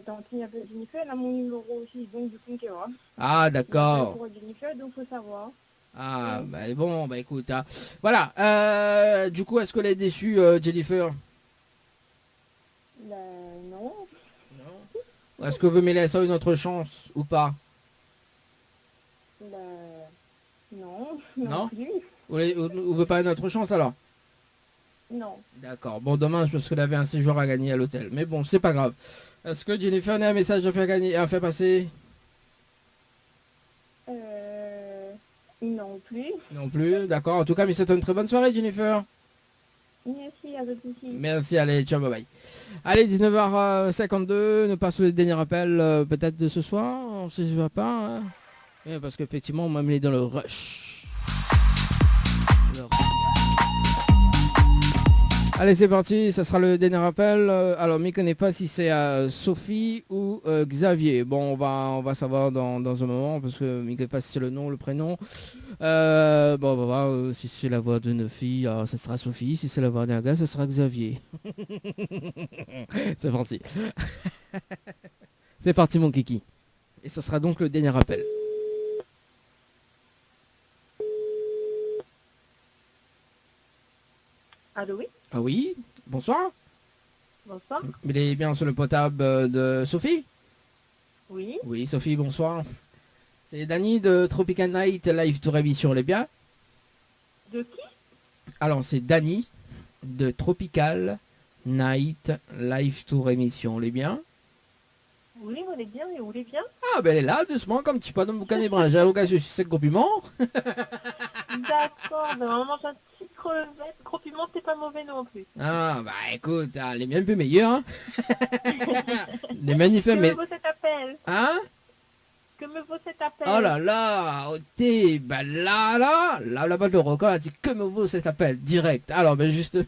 tante, un peu Jennifer, elle a mon numéro aussi, donc du coup, tu vois. Ah, d'accord. Pour Jennifer, donc faut savoir. Ah, bah bon, bah écoute, hein. Voilà, du coup, est-ce qu'elle est déçue, Jennifer? Ben, non. Non. Est-ce que vous me laissez une autre chance ou pas? Ben, non. Non. Plus. Vous ne veut pas une autre chance alors? Non. D'accord. Bon, dommage parce qu'elle avait un séjour à gagner à l'hôtel. Mais bon, c'est pas grave. Est-ce que Jennifer a un message à faire gagner, à faire passer? Non plus. Non plus. D'accord. En tout cas, mais c'est une très bonne soirée, Jennifer. Merci à vous aussi. Merci, allez, ciao, bye bye. Allez, 19h52, nous passons le dernier appel peut-être de ce soir, si je ne vois pas. Hein. Parce qu'effectivement, on m'a mis dans le rush. Allez, c'est parti, ça sera le dernier appel. Alors, je ne connais pas si c'est Sophie ou Xavier. Bon, on va savoir dans un moment, parce que je ne connais pas si c'est le nom, le prénom. Bon, on va voir si c'est la voix d'une fille, alors ça sera Sophie. Si c'est la voix d'un gars, ça sera Xavier. C'est parti. C'est parti, mon kiki. Et ce sera donc le dernier appel. Allô, oui. Ah oui, bonsoir. Bonsoir. Il est bien sur le potable de Sophie? Oui. Oui, Sophie, bonsoir. C'est Dany de Tropical Night Live Tour Émission, les bien? De qui? Alors, c'est Dany de Tropical Night Live Tour Émission, les bien? Oui, vous allez bien, mais vous voulez bien? Ah, ben elle est là, doucement, comme tu peux dans le boucan des brins. J'ai à l'occasion, je suis sec gros piment. D'accord, ben on mange un petit crevette. Gros piment, c'est pas mauvais non plus. Ah, bah écoute, elle est bien un peu meilleure. Hein. Les magnifiques, Que mais... me vaut cet appel? Hein? Que me vaut cet appel? Oh là là, bah là, balle de record a dit que me vaut cet appel direct. Alors, ben justement,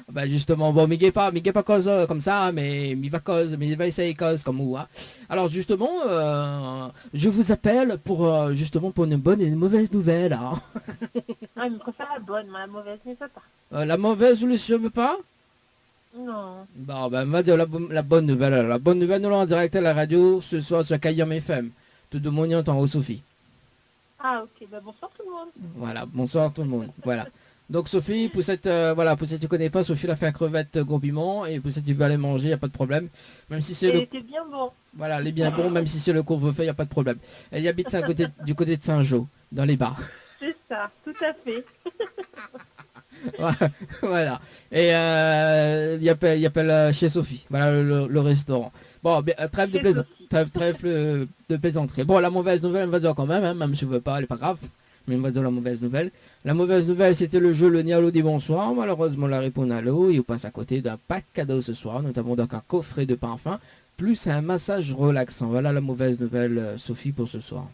ben justement, bon, mais pas cause comme ça, hein, mais il va cause, mais il va essayer cause comme vous. Hein. Alors justement, je vous appelle pour justement pour une bonne et une mauvaise nouvelle. Hein. Ah, il me préfère la bonne, moi la mauvaise, ne veut pas. La mauvaise, vous ne le savez pas? Non. Bon, ben, on va dire la bonne nouvelle. Alors, la bonne nouvelle, nous l'avons en direct à la radio ce soir sur Kayam FM. Tout de mon en haut, Sophie. Ah, ok, ben bonsoir tout le monde. Voilà, bonsoir tout le monde. Voilà. Donc Sophie, pour cette, voilà, pour ceux qui ne connaissent pas, Sophie a fait un crevette gros piment et pour ceux qui veulent aller manger, il n'y a pas de problème. Même si c'est Elle le... était bien bon. Voilà, elle est bien bon, même si c'est le couvre-feu, il n'y a pas de problème. Elle y habite ça du côté de Saint-Jean, dans les bars. C'est ça, tout à fait. Voilà. Et il appelle chez Sophie. Voilà le restaurant. Bon, bien, trêve de plaisanterie. Bon, la mauvaise nouvelle, on va dire quand même, hein, même si je veux pas, elle est pas grave. Mais on va dire la mauvaise nouvelle. La mauvaise nouvelle, c'était le jeu Le Nialo des bonsoirs. Malheureusement, la réponse à l'eau. Il passe à côté d'un pack cadeau ce soir. Nous avons donc un coffret de parfum, plus un massage relaxant. Voilà la mauvaise nouvelle, Sophie, pour ce soir.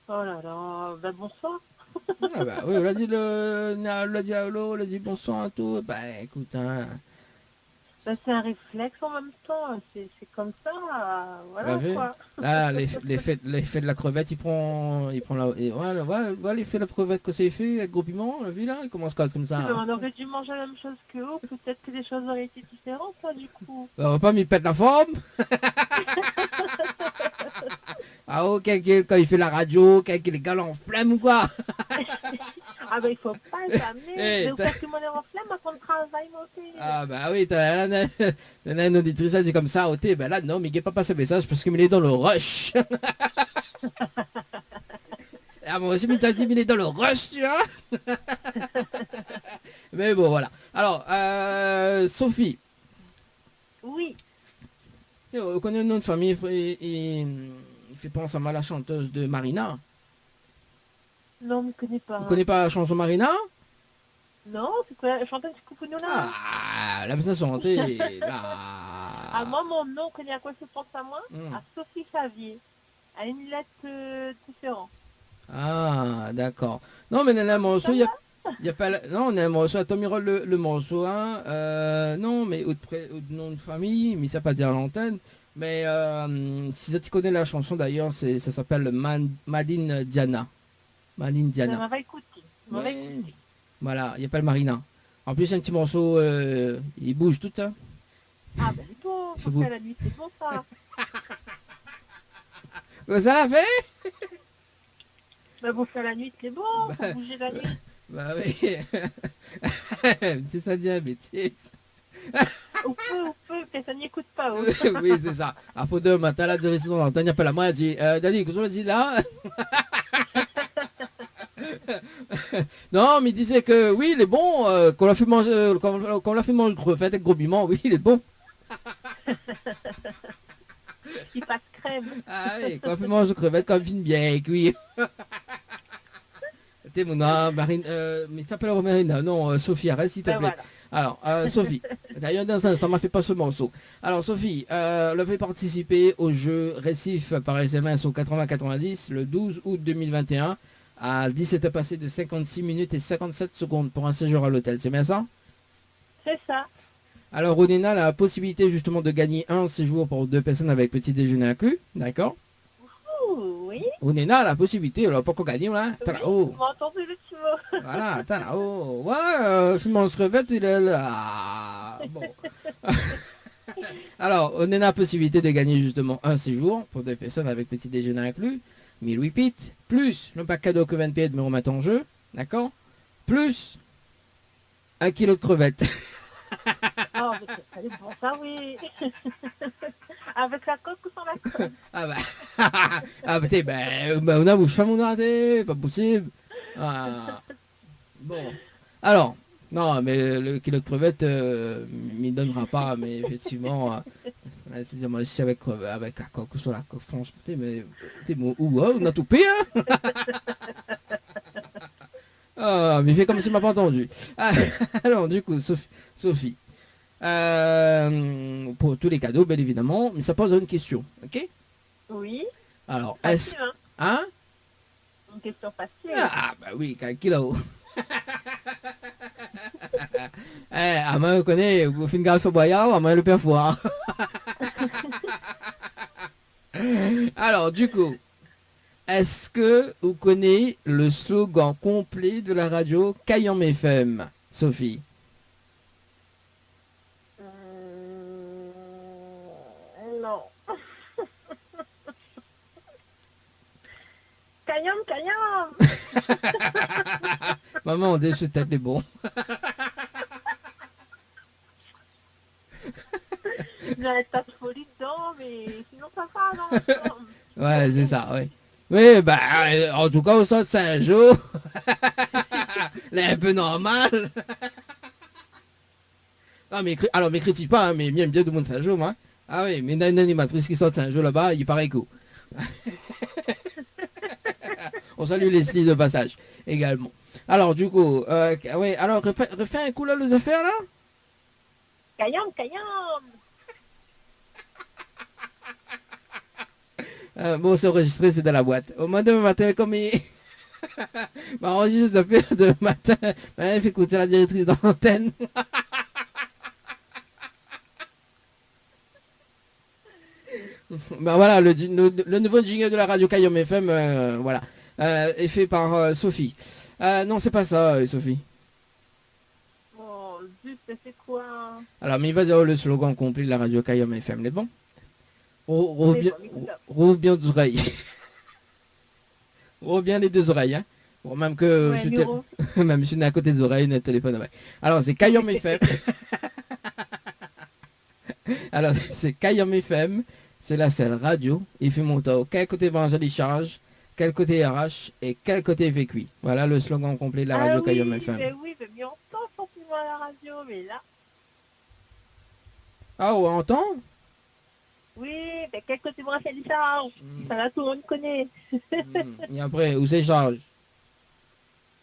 Oh là là, ben bonsoir. Ah bah oui, on l'a dit allô, on l'a dit bonsoir à tout. Bah écoute, hein. Ben, c'est un réflexe en même temps, c'est comme ça, voilà quoi. Là, l'effet de la crevette, il prend voilà, l'effet de la crevette que c'est fait avec gros piment, on l'a vu là, il commence comme ça. Ben, on aurait dû manger la même chose que vous, peut-être que les choses auraient été différentes là du coup. Bah, on va pas m'y pète la forme. Ah oh, quand il fait la radio, quand il est galant en flamme ou quoi. Ah ben il faut pas jamais, Hey, mais vous faites que mon en flamme quand on travaille mon fils. Ah bah oui, t'as une auditrice, elle dit comme ça, ok, ben là non, mais il n'est pas passé message parce qu'il est dans le rush. Ah moi aussi, mais t'as dit, il est dans le rush, tu vois. Mais bon, voilà. Alors, Sophie. Oui. On connaît une autre famille, il fait penser à la chanteuse de Marina. Non, je ne connais pas. Vous connaissez pas la chanson Marina? Non, c'est quoi la chanteuse Coupounona? Ah, la personne chantée. Ah, moi, mon nom, connais à quoi je pense à moi? À Sophie Xavier. À une lettre différente. Ah, d'accord. Non, mais dans le morceau, il y a pas... Non, on a un morceau, attends, Mirol, le morceau, hein. Non, mais au nom de famille, mais ça pas dire à l'antenne. Mais si tu connais la chanson, d'ailleurs, ça s'appelle Madine Diana. Madine Diana. On va écouter. Ouais. Voilà, il appelle Marina. En plus, un petit morceau, il bouge tout ça. Ah, ben c'est bon, Faut pour faire la nuit, c'est bon ça. Ça l'a fait? Ben pour faire la nuit, c'est bon, pour bouger la nuit. Bah oui. C'est ça, diabétique. Ou peu, que ça n'y écoute pas. Oh. Oui, c'est ça. À faute de matin, la direction de l'antenne, il appelle à moi, elle dit, Dani, qu'est-ce qu'on dit là? Non, mais il disait que oui, il est bon, qu'on l'a fait manger, qu'on l'a fait manger crevette avec gros piment, oui, il est bon. Qui passe crème. Ah oui, qu'on l'a fait manger crevette comme fine bien cuit. T'es mon nom, Marine, mais t'appelles Marina, non, Sophie, arrête s'il te Ben plaît. voilà. Alors, Sophie, d'ailleurs dans un instant, m'a fait pas ce morceau. Alors Sophie, elle fait participer au jeu Récif par SMS au 80-90 le 12 août 2021 à 17h passé de 56 minutes et 57 secondes pour un séjour à l'hôtel, c'est bien ça? C'est ça. Alors Onena a la possibilité justement de gagner un séjour pour 2 personnes avec petit déjeuner inclus, d'accord? Ouh, oui. Onena a la possibilité, alors pourquoi gagner là? T'as Oui, là-haut. vous m'entendez le petit mot. Voilà, attends là-haut. Ouais, je m'en revêt, il est là. Ah, bon. Alors, on a la possibilité de gagner justement un séjour pour 2 personnes avec petit déjeuner inclus, 1008 pits, plus le pack cadeau que 20 pieds de me remettre en jeu, d'accord? Plus 1 kilo de crevettes. Oh, mais c'est bon, ça, oui. Avec la coque ou sans la coque? Ah bah, ah bah, on a bouche femme, on a raté, pas possible. Ah. Bon, alors, non, mais le kilo de crevettes, m'y donnera pas, mais effectivement, c'est-à-dire moi aussi avec la coque ou sur la coque, franchement, mais on a tout payé, hein. Ah, mais il fait comme s'il m'a pas entendu. Ah, alors, du coup, Sophie. Pour tous les cadeaux, bien évidemment, mais ça pose une question, ok? Oui. Alors, est-ce... Facile, hein. Hein? Une question facile. Ah, bah oui, 4 kilos. À moi, on connaît, vous faites une garde au boyard, à moi, le père foire. Alors, du coup, est-ce que vous connaissez le slogan complet de la radio Kayam FM, Sophie? Non. Cagnam, cagnam. Maman, on déçu de taper bon. J'arrête pas de folie dedans, mais sinon ça va, non? Ouais, c'est ça, oui. Oui, bah, en tout cas, au sein de Saint-Jean, elle est un peu normale. Non, mais, alors, mais critique pas, hein, mais bien tout le monde Saint-Jean, moi. Ah oui, mais il y a une animatrice qui sort de Saint-Jean là-bas, il paraît que... On salue Leslie de passage, également. Alors, du coup, ouais, alors, refais un coup là, les affaires, là? Cagnam, cagnam. Bon, c'est enregistré, c'est dans la boîte. Au moins demain matin, comme il... bah, enregistre les affaires demain matin. Bah, il fait écouter la directrice dans l'antenne. Ben voilà, le nouveau jingle de la radio Kayam FM, voilà, est fait par Sophie. Non, c'est pas ça, Sophie. Oh, juste, c'est quoi? Alors, mais il va dire le slogan complet de la radio Kayam FM, les bon? Rouvre bien les oreilles. Rouvre bien les 2 oreilles, hein. Bon, même que Ouais, même si on est à côté des oreilles, on a le téléphone, ouais. Alors, c'est Kayam FM. Alors, c'est Kayam FM. C'est la seule radio. Il fait mon temps. Quel côté évangile charge, quel côté RH et quel côté vécu. Voilà le slogan complet de la radio Kayam FM. Mais oui, mais on entend forcément à la radio, mais là... Ah, on entend? Oui, mais quel côté Raphaël charge? Ça là, tout le monde connaît. Et après, où c'est charge?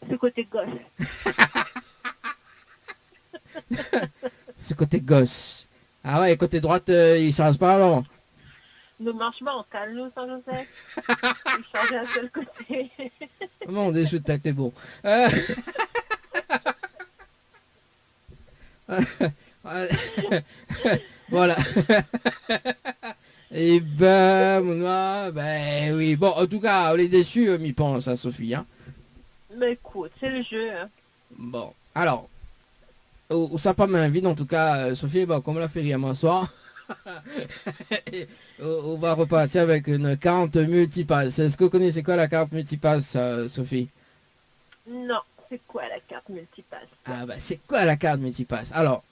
Ce côté gauche. Ce côté gauche. Ah ouais, côté droite, il charge pas alors? Nos marchements, on calme nous sans Joseph. Il change un seul côté. Comment on déchute avec les bons. Voilà. Et ben, moi, ben oui. Bon, en tout cas, on est déçus, m'y pense, hein, Sophie. Hein. Mais écoute, c'est le jeu. Hein. Bon, alors, où ça pas m'invite, en tout cas, Sophie, bon, comme on l'a fait hier soir, on va repartir avec une carte multipass. Est-ce que vous connaissez quoi la carte multipass, Sophie? Non, c'est quoi la carte multipass? Ah bah c'est quoi la carte multipass? Alors,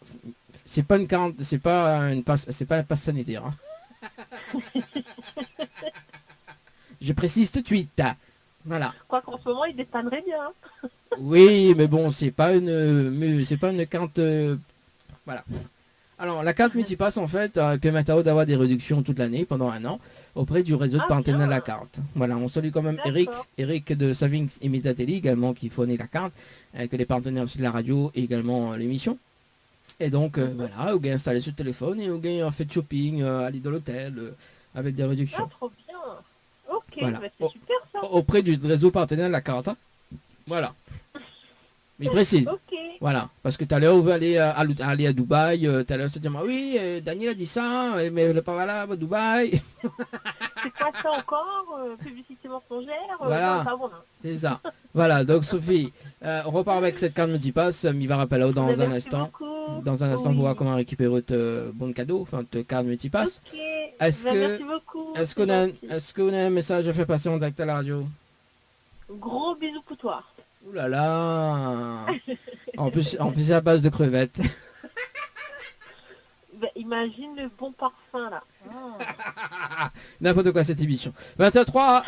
c'est pas une carte, c'est pas une passe, c'est pas un passe sanitaire. Hein. Je précise tout de suite. Voilà. Je crois qu'en ce moment, il dépannerait bien. Oui, mais bon, c'est pas une carte. Voilà. Alors, la carte Multipass, en fait, permet d'avoir des réductions toute l'année, pendant un an, auprès du réseau de partenaires de la carte. Voilà, on salue quand même Eric de Savings Imitatelli, également, qui fournit la carte, que les partenaires aussi de la radio et également l'émission. Et donc, voilà, vous pouvez installer sur le téléphone et vous pouvez faire de shopping, aller dans l'hôtel, avec des réductions. Ah, trop bien. Ok, Voilà. bah, c'est super ça. Auprès du réseau partenaire de la carte. Hein. Voilà. Mais précise. Ok. Voilà, parce que tout à l'heure, on veut aller à Dubaï, tout à l'heure, c'est dire, oui, Daniel a dit ça, mais elle n'est pas valable à Dubaï. C'est quoi ça encore publicité mensongère Voilà. Non, ça, bon, non. C'est ça. Voilà, donc Sophie, on repart avec cette carte Multipass, il va rappeler dans un Merci instant. beaucoup. Dans un instant, Oui. on voir comment récupérer votre bon cadeau, enfin, votre carte Multipass. Ok. Est-ce Bah, que- merci beaucoup. Est-ce c'est qu'on a, gentil. est-ce qu'on a un message à faire passer en direct à la radio? Gros bisous poutoir. Ouh là là. En plus, c'est à base de crevettes. Bah, imagine le bon parfum là. N'importe quoi cette émission. 23,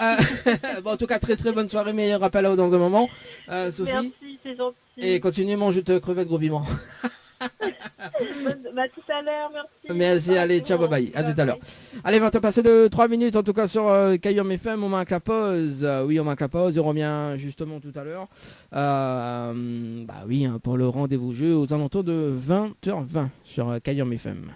bon, en tout cas, très très bonne soirée, meilleur rappel dans un moment. Sophie, Merci, c'est gentil. et continuez manger de crevettes gros piment. Bah, tout à l'heure, merci. Merci, allez, ciao, bye bye, à tout à l'heure. Allez, on va passer de 3 minutes en tout cas sur Kayom FM, on marque la pause. Oui, on marque la pause, on revient justement tout à l'heure. Bah oui, hein, pour le rendez-vous jeu aux alentours de 20h20 sur Kayom FM.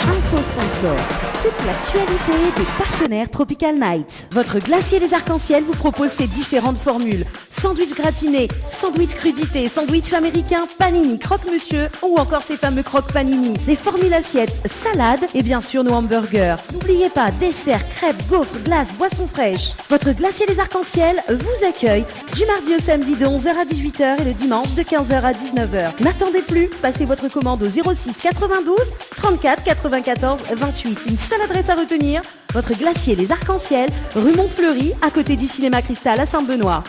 Info sponsor. Toute l'actualité des partenaires Tropical Nights. Votre glacier des arcs-en-ciel vous propose ses différentes formules. Sandwich gratiné, sandwich crudité, sandwich américain, panini, croque-monsieur ou encore ces fameux croque-panini. Les formules assiettes, salades et bien sûr nos hamburgers. N'oubliez pas, dessert, crêpes, gaufres, glaces, boissons fraîches. Votre glacier des arcs-en-ciel vous accueille du mardi au samedi de 11h à 18h et le dimanche de 15h à 19h. N'attendez plus, passez votre commande au 06 92 34 94 28. Une seule adresse à retenir, votre glacier des arcs-en-ciel, rue Montfleury, à côté du cinéma Cristal à Saint-Benoît.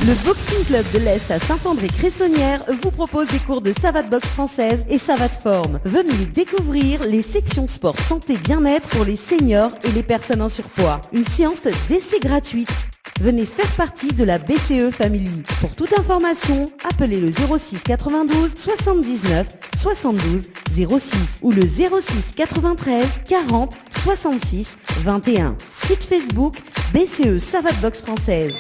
Le Boxing Club de l'Est à Saint-André-Cressonnière vous propose des cours de savate boxe française et savate forme. Venez découvrir les sections sport santé bien-être pour les seniors et les personnes en surpoids. Une séance d'essai gratuite. Venez faire partie de la BCE Family. Pour toute information, appelez le 06 92 79 72 06 ou le 06 93 40 66 21. Site Facebook BCE Savate Box Française.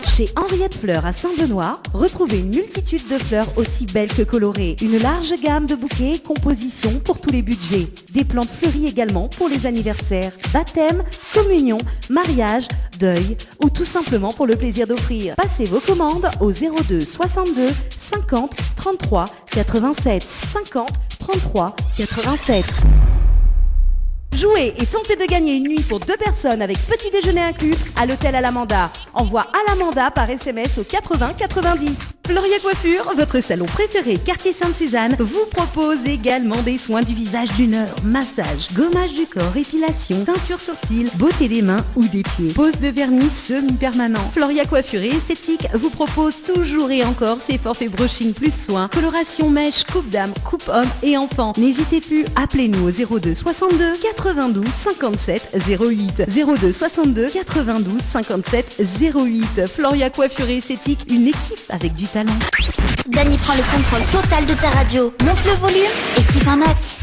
Chez Henriette Fleurs à Saint-Benoît, retrouvez une multitude de fleurs aussi belles que colorées. Une large gamme de bouquets et compositions pour tous les budgets. Des plantes fleuries également pour les anniversaires, baptêmes, communion, mariage, deuil ou tout simplement pour le plaisir d'offrir. Passez vos commandes au 02 62 50 33 87 50 33 87. Jouez et tentez de gagner une nuit pour 2 personnes avec petit déjeuner inclus à l'hôtel Alamanda. Envoie Alamanda par SMS au 80 90. Floria Coiffure, votre salon préféré quartier Sainte-Suzanne, vous propose également des soins du visage d'une heure. Massage, gommage du corps, épilation, teinture sourcils, beauté des mains ou des pieds. Pose de vernis semi-permanent. Floria Coiffure et Esthétique vous propose toujours et encore ses forfaits brushing plus soins, coloration mèche, coupe dame, coupe homme et enfant. N'hésitez plus, appelez-nous au 02 62 92 57 08. 02 62 92 57 08. Floria Coiffure et Esthétique, une équipe avec du talent. Dany prend le contrôle total de ta radio. Monte le volume et kiffe un max.